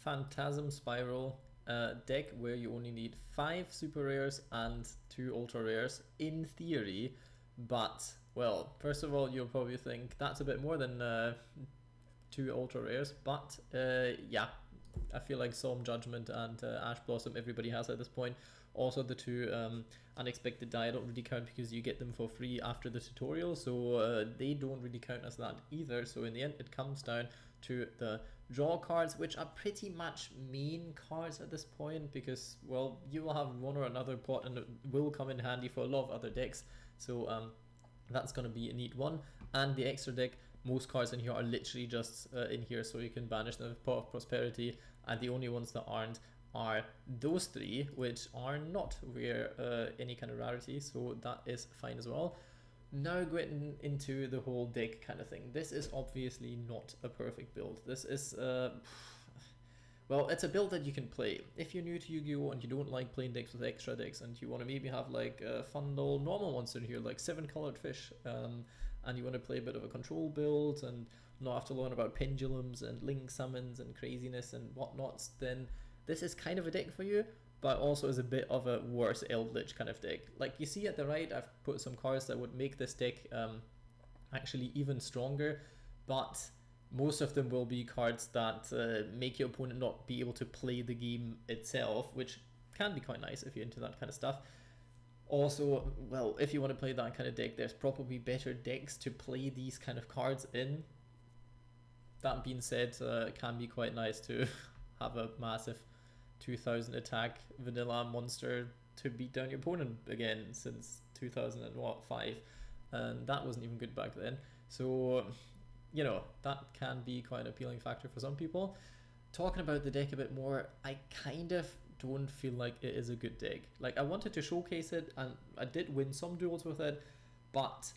Phantasm Spiral deck where you only need 5 super rares and 2 ultra rares in theory, but well, first of all, you'll probably think that's a bit more than 2 ultra rares, but yeah, I feel like Solemn Judgment and Ash Blossom everybody has at this point. Also the 2 Unexpected Die don't really count because you get them for free after the tutorial, so they don't really count as that either. So in the end it comes down to the draw cards, which are pretty much main cards at this point because, well, you will have one or another pot and it will come in handy for a lot of other decks. So that's going to be a neat one. And the extra deck, most cards in here are literally just in here, so you can banish them with Pot of Prosperity, and the only ones that aren't are those 3, which are not rare, any kind of rarity, so that is fine as well. Now getting into the whole deck kind of thing. This is obviously not a perfect build. This is well, it's a build that you can play. If you're new to Yu-Gi-Oh! And you don't like playing decks with extra decks and you want to maybe have like a fun little normal monster here, like 7 colored fish, and you want to play a bit of a control build and not have to learn about pendulums and link summons and craziness and whatnots, then this is kind of a deck for you, but also is a bit of a worse Eldritch kind of deck. Like you see at the right, I've put some cards that would make this deck actually even stronger, but most of them will be cards that make your opponent not be able to play the game itself, which can be quite nice if you're into that kind of stuff. Also, well, if you want to play that kind of deck, there's probably better decks to play these kind of cards in. That being said, it can be quite nice to have a massive 2000 attack vanilla monster to beat down your opponent again since 2005, and that wasn't even good back then. So you know, that can be quite an appealing factor for some people. Talking about the deck a bit more, I kind of don't feel like it is a good deck. Like, I wanted to showcase it, and I did win some duels with it, but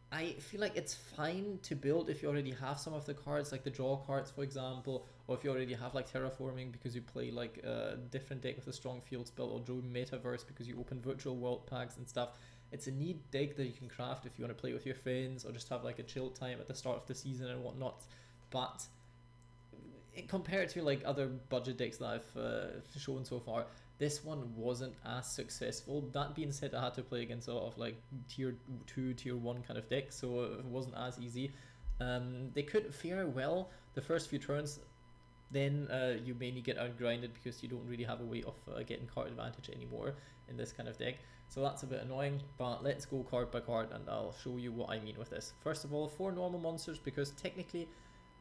I feel like it's fine to build if you already have some of the cards, like the draw cards, for example, or if you already have like terraforming because you play like a different deck with a strong field spell, or draw metaverse because you open virtual world packs and stuff. It's a neat deck that you can craft if you want to play with your friends or just have like a chill time at the start of the season and whatnot. But compared to like other budget decks that I've shown so far, this one wasn't as successful. That being said, I had to play against a lot of like tier 2, tier 1 kind of decks, so it wasn't as easy. They could fare well the first few turns, then you mainly get outgrinded because you don't really have a way of getting card advantage anymore in this kind of deck. So that's a bit annoying, but let's go card by card and I'll show you what I mean with this. First of all, 4 normal monsters, because technically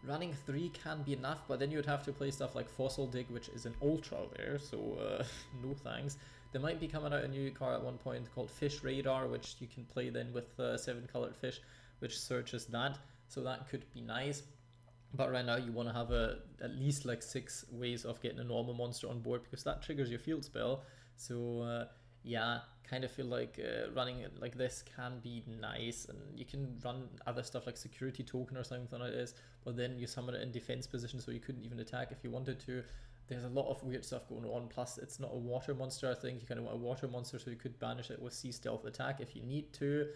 running 3 can be enough, but then you would have to play stuff like Fossil Dig, which is an ultra rare, so no thanks. There might be coming out a new card at one point called Fish Radar, which you can play then with 7 colored fish, which searches that, so that could be nice. But right now you want to have at least like 6 ways of getting a normal monster on board, because that triggers your field spell. So yeah, kind of feel like running it like this can be nice, and you can run other stuff like Security Token or something like this, but then you summon it in defense position so you couldn't even attack if you wanted to. There's a lot of weird stuff going on, plus it's not a water monster. I think you kind of want a water monster so you could banish it with Sea Stealth attack if you need to.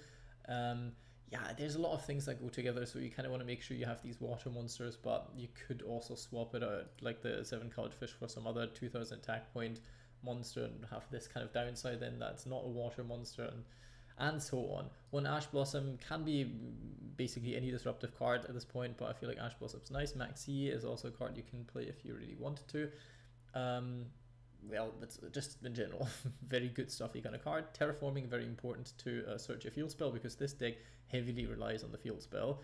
Yeah, there's a lot of things that go together, so you kind of want to make sure you have these water monsters, but you could also swap it out, like the 7 colored fish, for some other 2000 attack point monster and have this kind of downside then that's not a water monster, and so on. One Ash Blossom can be basically any disruptive card at this point, but I feel like Ash Blossom's nice. Maxi is also a card you can play if you really wanted to. Well, that's just in general very good stuffy kind of card. Terraforming, very important to search your field spell, because this deck heavily relies on the field spell,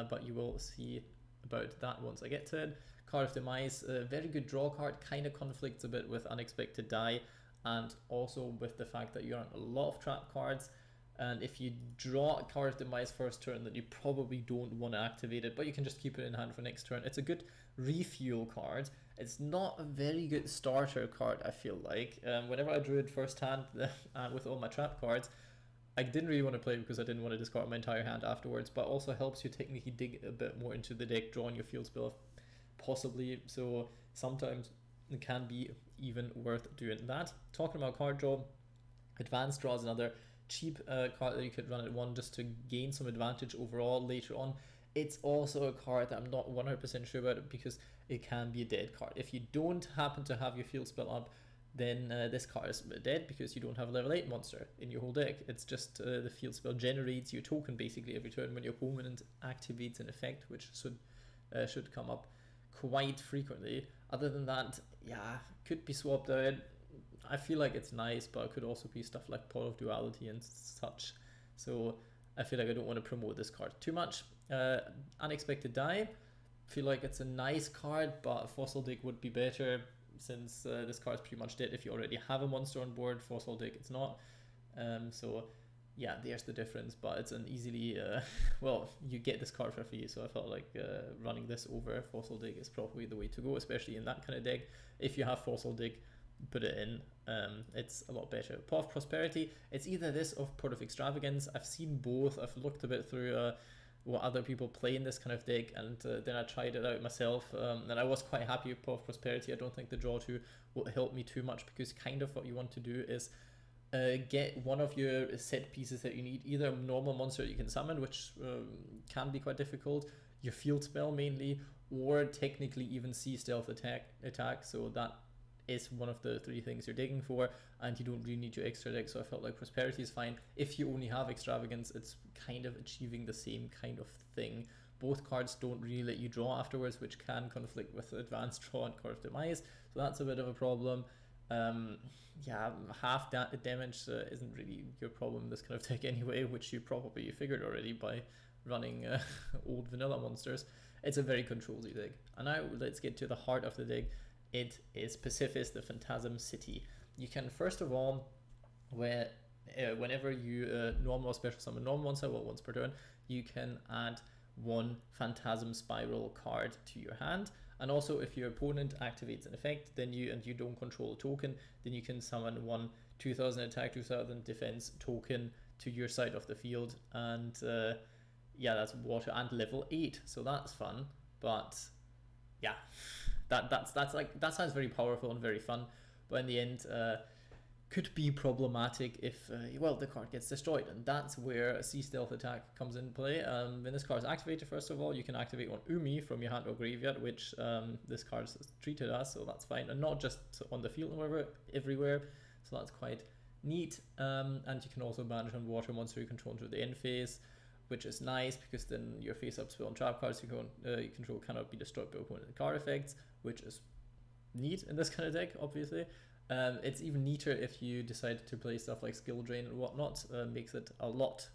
but you will see about that once I get to it. Card of Demise, a very good draw card, kind of conflicts a bit with Unexpected Die, and also with the fact that you're on a lot of trap cards, and if you draw a Card of Demise first turn, then you probably don't want to activate it, but you can just keep it in hand for next turn. It's a good refuel card. It's not a very good starter card, I feel like. Whenever I drew it first hand with all my trap cards, I didn't really want to play it because I didn't want to discard my entire hand afterwards, but also helps you technically dig a bit more into the deck, drawing your field spell possibly, so sometimes it can be even worth doing that. Talking about card draw, Advanced Draw is another cheap card that you could run at 1 just to gain some advantage overall later on. it's also a card that I'm not 100% sure about because it can be a dead card. If you don't happen to have your field spell up, then this card is dead because you don't have a level 8 monster in your whole deck. It's just the field spell generates your token basically every turn when your opponent activates an effect, which should come up quite frequently. Other than that, yeah, could be swapped out. I feel like it's nice, but it could also be stuff like Pot of Duality and such. So I feel like I don't want to promote this card too much. Unexpected Die. Feel like it's a nice card, but Fossil Dig would be better since this card is pretty much dead if you already have a monster on board. Fossil Dig, it's not. So yeah, there's the difference, but it's an easily, well, you get this card for free, so I felt like running this over Fossil Dig is probably the way to go, especially in that kind of deck. If you have Fossil Dig, put it in. It's a lot better. Pot of Prosperity, it's either this or Pot of Extravagance. I've seen both. I've looked a bit through what other people play in this kind of deck, and then I tried it out myself, and I was quite happy with Pot of Prosperity. I don't think the draw 2 will help me too much, because kind of what you want to do is get one of your set pieces that you need, either a normal monster you can summon, which can be quite difficult, your field spell mainly, or technically even see stealth attack, so that is one of the 3 things you're digging for, and you don't really need your extra deck. So I felt like Prosperity is fine. If you only have Extravagance, it's kind of achieving the same kind of thing. Both cards don't really let you draw afterwards, which can conflict with Advanced Draw and Card of Demise, so that's a bit of a problem. Yeah, half damage isn't really your problem in this kind of deck anyway, which you probably figured already by running old vanilla monsters. It's a very control-y deck. And now let's get to the heart of the deck. It is Pacifist, the Phantasm City. You can first of all, whenever you normal or special summon normal monster, well, once per turn, you can add 1 Phantasm Spiral card to your hand. And also, if your opponent activates an effect, then you don't control a token, then you can summon 1 2000 attack, 2000 defense token to your side of the field. And yeah, that's water and level 8, so that's fun. But yeah, that sounds very powerful and very fun, but in the end could be problematic if well, the card gets destroyed, and that's where Sea Stealth Attack comes in play. When this card is activated, first of all, you can activate 1 Umi from your hand or graveyard, which this card is treated as, so that's fine, and not just on the field, however, everywhere, so that's quite neat. And you can also banish on water monster you control into the end phase, which is nice because then your face-up spell and trap cards you control cannot be destroyed by opponent card effects, which is neat in this kind of deck, obviously. It's even neater if you decide to play stuff like Skill Drain and whatnot. Makes it a lot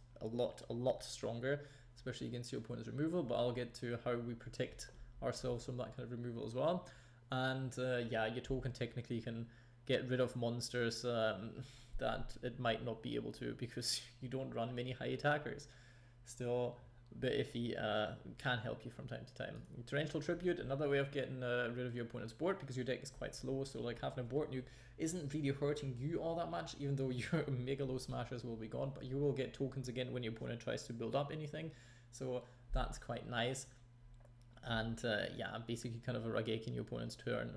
stronger, especially against your opponent's removal, but I'll get to how we protect ourselves from that kind of removal as well. And yeah, your token technically can get rid of monsters that it might not be able to because you don't run many high attackers. Still a bit iffy, can help you from time to time. Torrential Tribute, another way of getting rid of your opponent's board, because your deck is quite slow, so like having a board nuke isn't really hurting you all that much, even though your Megalo Smashers will be gone, but you will get tokens again when your opponent tries to build up anything, so that's quite nice. And yeah, basically kind of a Rageki in your opponent's turn,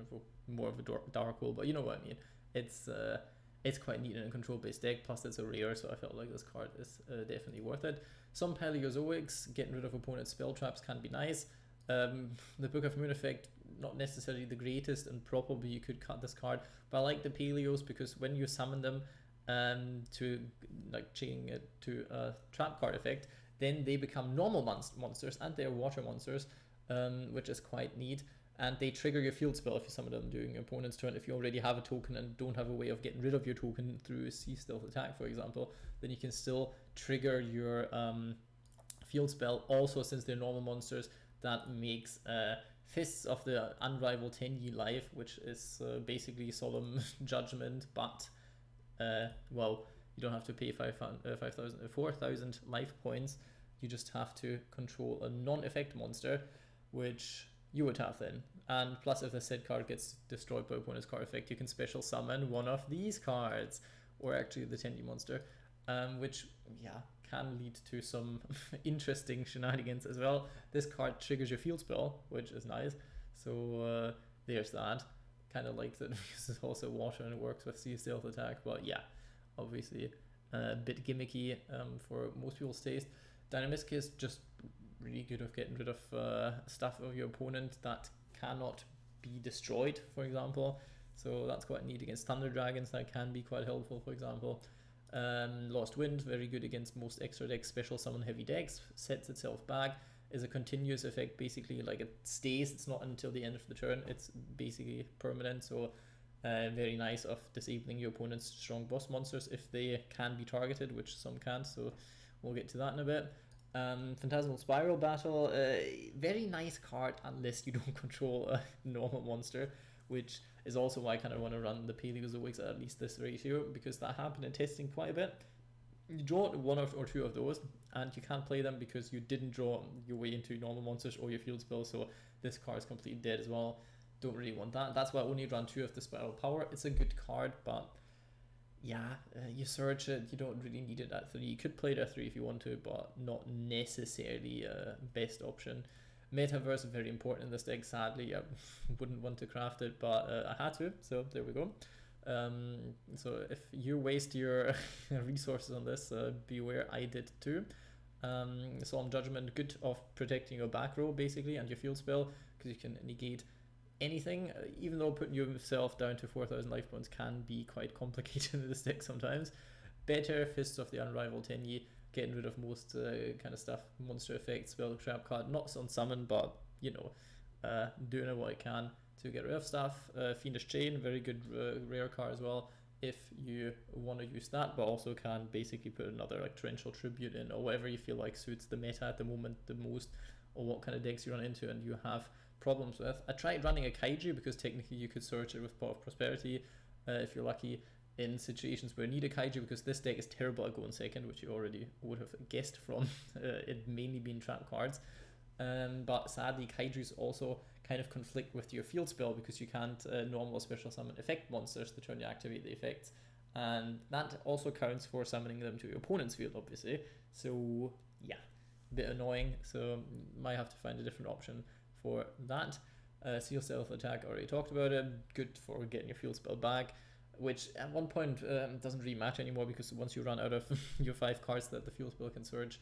more of a dark hole, but you know what I mean. It's quite neat in a control-based deck, plus it's a rare, so I felt like this card is definitely worth it. Some Paleozoics, getting rid of opponent's spell traps can be nice. The Book of Moon effect, not necessarily the greatest, and probably you could cut this card, but I like the Paleos because when you summon them to like chaining it to a trap card effect, then they become normal monsters and they're water monsters, which is quite neat. And they trigger your field spell if you summon them during your opponent's turn. If you already have a token and don't have a way of getting rid of your token through Sea Stealth Attack, for example, then you can still trigger your field spell. Also, since they're normal monsters, that makes Fists of the Unrivaled 10-Year Life, which is basically Solemn Judgment, but well, you don't have to pay 4,000 life points. You just have to control a non-effect monster, which you would have then. And plus, if the said card gets destroyed by opponent's card effect, you can special summon one of these cards, or actually the 10-year monster, which, yeah, can lead to some interesting shenanigans as well. This card triggers your field spell, which is nice. So there's that. Kind of like that because it's also water and it works with Sea Stealth Attack, but yeah, obviously a bit gimmicky for most people's taste. Dynamiscus, just really good of getting rid of stuff of your opponent that cannot be destroyed, for example. So that's quite neat against Thunder Dragons. That can be quite helpful, for example. Lost Wind, very good against most extra decks. Special Summon heavy decks, sets itself back, is a continuous effect, basically, like it stays. It's not until the end of the turn. It's basically permanent. So very nice of disabling your opponent's strong boss monsters if they can be targeted, which some can't. So we'll get to that in a bit. Phantasmal Spiral Battle, very nice card unless you don't control a normal monster, which is also why I kind of want to run the Paleozoics at least this ratio, because that happened in testing quite a bit. You draw one or two of those, and you can't play them because you didn't draw your way into normal monsters or your field spell, so this card is completely dead as well. Don't really want that. That's why I only run 2 of the Spiral Power. It's a good card, but yeah, you search it, you don't really need it at 3. You could play it at 3 if you want to, but not necessarily a best option. Metaverse is very important in this deck. Sadly, I wouldn't want to craft it, but I had to, so there we go. So if you waste your resources on this, beware, I did too. Solemn Judgment, good of protecting your back row basically and your field spell, because you can negate anything, even though putting yourself down to 4,000 life points can be quite complicated in this deck sometimes. Better Fists of the Unrivaled Tenyi, getting rid of most kind of stuff, monster effects, spell trap card, not on summon, but you know, doing what I can to get rid of stuff. Fiendish Chain, very good rare card as well if you want to use that, but also can basically put another like Torrential Tribute in, or whatever you feel like suits the meta at the moment the most, or what kind of decks you run into and you have problems with. I tried running a Kaiju because technically you could search it with Pot of Prosperity if you're lucky in situations where you need a Kaiju, because this deck is terrible at Go in Second, which you already would have guessed from it mainly being trap cards. But sadly, Kaijus also kind of conflict with your field spell, because you can't normal special summon effect monsters the turn you activate the effects, and that also counts for summoning them to your opponent's field, obviously. So yeah, a bit annoying, so might have to find a different option for that. Seal Stealth Attack, already talked about it, good for getting your field spell back, which at one point doesn't really matter anymore, because once you run out of your 5 cards that the field spell can search,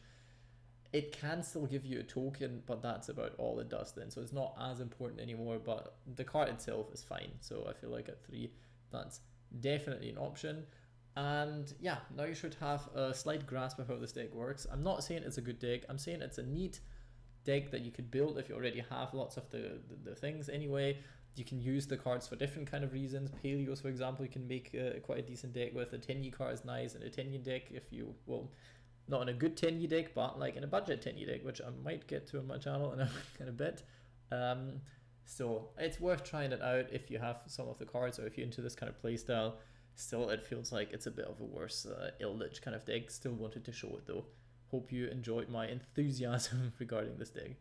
it can still give you a token, but that's about all it does then, so it's not as important anymore, but the card itself is fine. So I feel like at 3 that's definitely an option. And yeah, now you should have a slight grasp of how this deck works. I'm not saying it's a good deck, I'm saying it's a neat deck that you could build if you already have lots of the things anyway. You can use the cards for different kind of reasons. Paleos, for example, you can make quite a decent deck with. A Tenyi card is nice, and a Tenyi deck if you, well, not in a good Tenyi deck, but like in a budget Tenyi deck, which I might get to on my channel in a bit. So it's worth trying it out if you have some of the cards, or if you're into this kind of playstyle. Still, it feels like it's a bit of a worse Eldritch kind of deck. Still wanted to show it though. Hope you enjoyed my enthusiasm regarding this deck.